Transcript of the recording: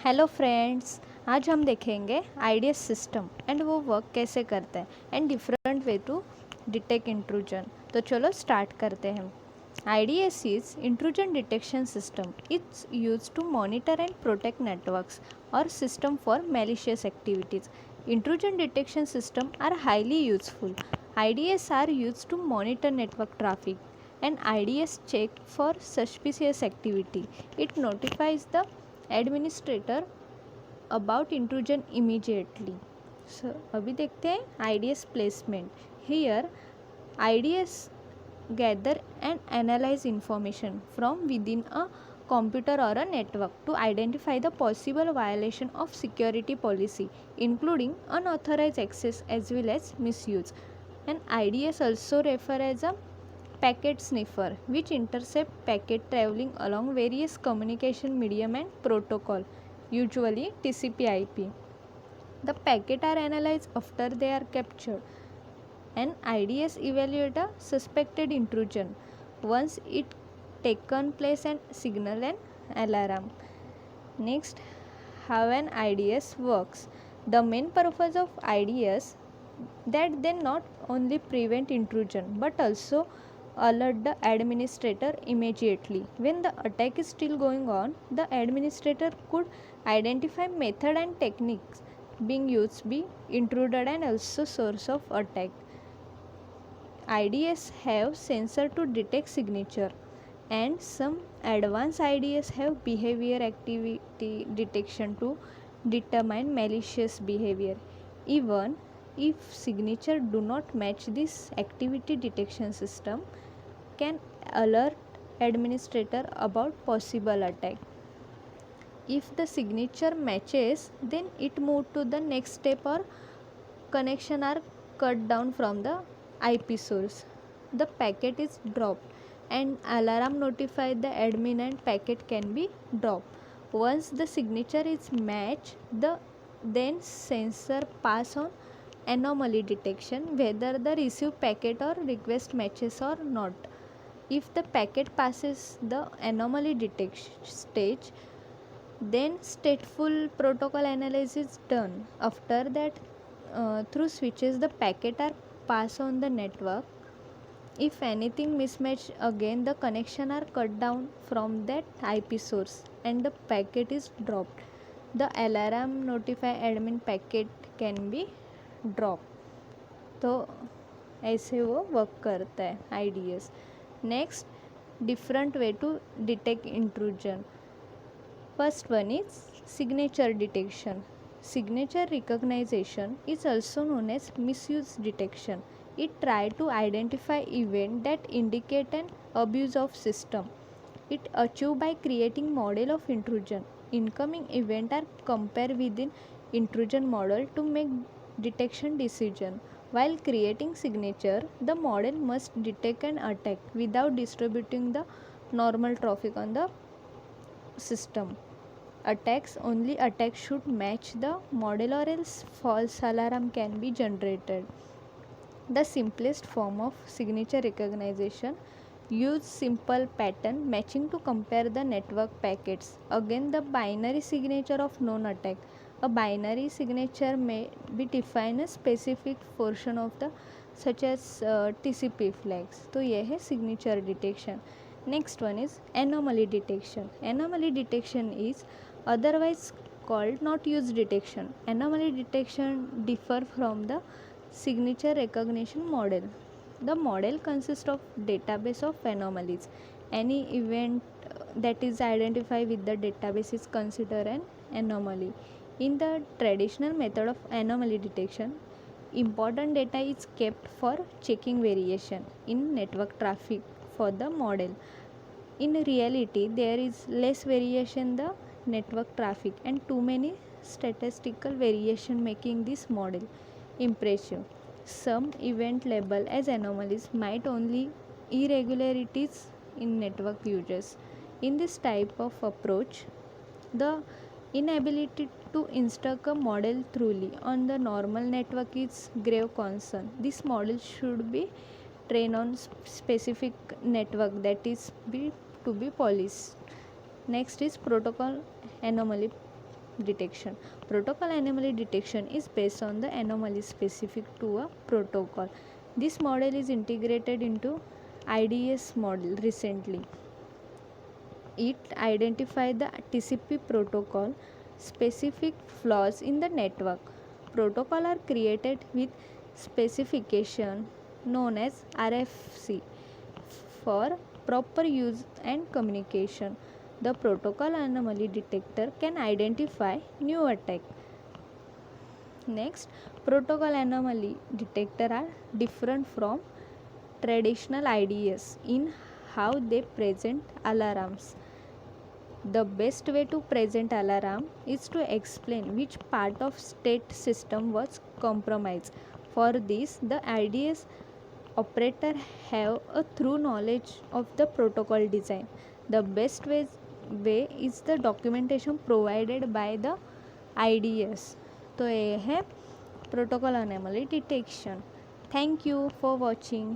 Hello friends. आज हम देखेंगे आईडीएस सिस्टम एंड वो वर्क कैसे करते हैं and different way to detect intrusion. तो चलो स्टार्ट करते हैं। IDS is intrusion detection system. It's use to monitor and protect networks और system for malicious activities. Intrusion detection systems are highly useful. IDS are used to monitor network traffic and IDS check for suspicious activity. It notifies the administrator about intrusion immediately. So अभी देखते हैं IDS placement. Here IDS gather and analyze information from within a computer or a network to identify the possible violation of security policy, including unauthorized access as well as misuse. And IDS also refer as a packet sniffer, which intercept packet traveling along various communication medium and protocol, usually TCP/IP. The packet are analyzed after they are captured. An IDS evaluate a suspected intrusion once it taken place and signal an alarm. Next, how an IDS works. The main purpose of IDS that they not only prevent intrusion but also alert the administrator immediately. When the attack is still going on, the administrator could identify method and techniques being used by intruder and also source of attack. IDS have sensor to detect signature and some advanced IDS have behavior activity detection to determine malicious behavior. Even if signature do not match, this activity detection system can alert administrator about possible attack. If the signature matches, then it move to the next step or connection are cut down from the IP source. The packet is dropped and alarm notify the admin and packet can be dropped. Once the signature is matched, the then sensor pass on anomaly detection whether the received packet or request matches or not. If the packet passes the anomaly detection stage, then stateful protocol analysis is done. After that, through switches, the packet are passed on the network. If anything mismatch again, the connection are cut down from that IP source and the packet is dropped. The alarm notify admin packet can be dropped. तो ऐसे वो work करता है IDS. Next, different way to detect intrusion. First one is signature detection. Signature recognition is also known as misuse detection. It tries to identify events that indicate an abuse of system. It achieved by creating model of intrusion. Incoming events are compared within intrusion model to make detection decision. While creating signature, the model must detect an attack without distributing the normal traffic on the system. Only attacks should match the model or else false alarm can be generated. The simplest form of signature recognition use simple pattern matching to compare the network packets. Again, the binary signature of known attack. A binary signature may be defined a specific portion of the such as TCP flags. तो ये है signature detection. Next one is anomaly detection. Anomaly detection is otherwise called not use detection. Anomaly detection differ from the signature recognition model. The model consists of database of anomalies. Any event that is identified with the database is considered an anomaly. In the traditional method of anomaly detection, important data is kept for checking variation in network traffic for the model. In reality, there is less variation in the network traffic and too many statistical variation making this model impressive. Some event labeled as anomalies might only irregularities in network users. In this type of approach, the inability to instruct a model truly on the normal network is grave concern. This model should be trained on specific network that is to be policed. Next is protocol anomaly detection. Protocol anomaly detection is based on the anomaly specific to a protocol. This model is integrated into IDS model recently. It identified the TCP protocol specific flaws in the network. Protocols are created with specification known as RFC for proper use and communication. The protocol anomaly detector can identify new attack. Next, protocol anomaly detector are different from traditional IDS in how they present alarms. The best way to present alarm is to explain which part of state system was compromised. For this, the IDS operator have a thorough knowledge of the protocol design. The best way is the documentation provided by the IDS. तो ये है protocol anomaly detection. Thank you for watching.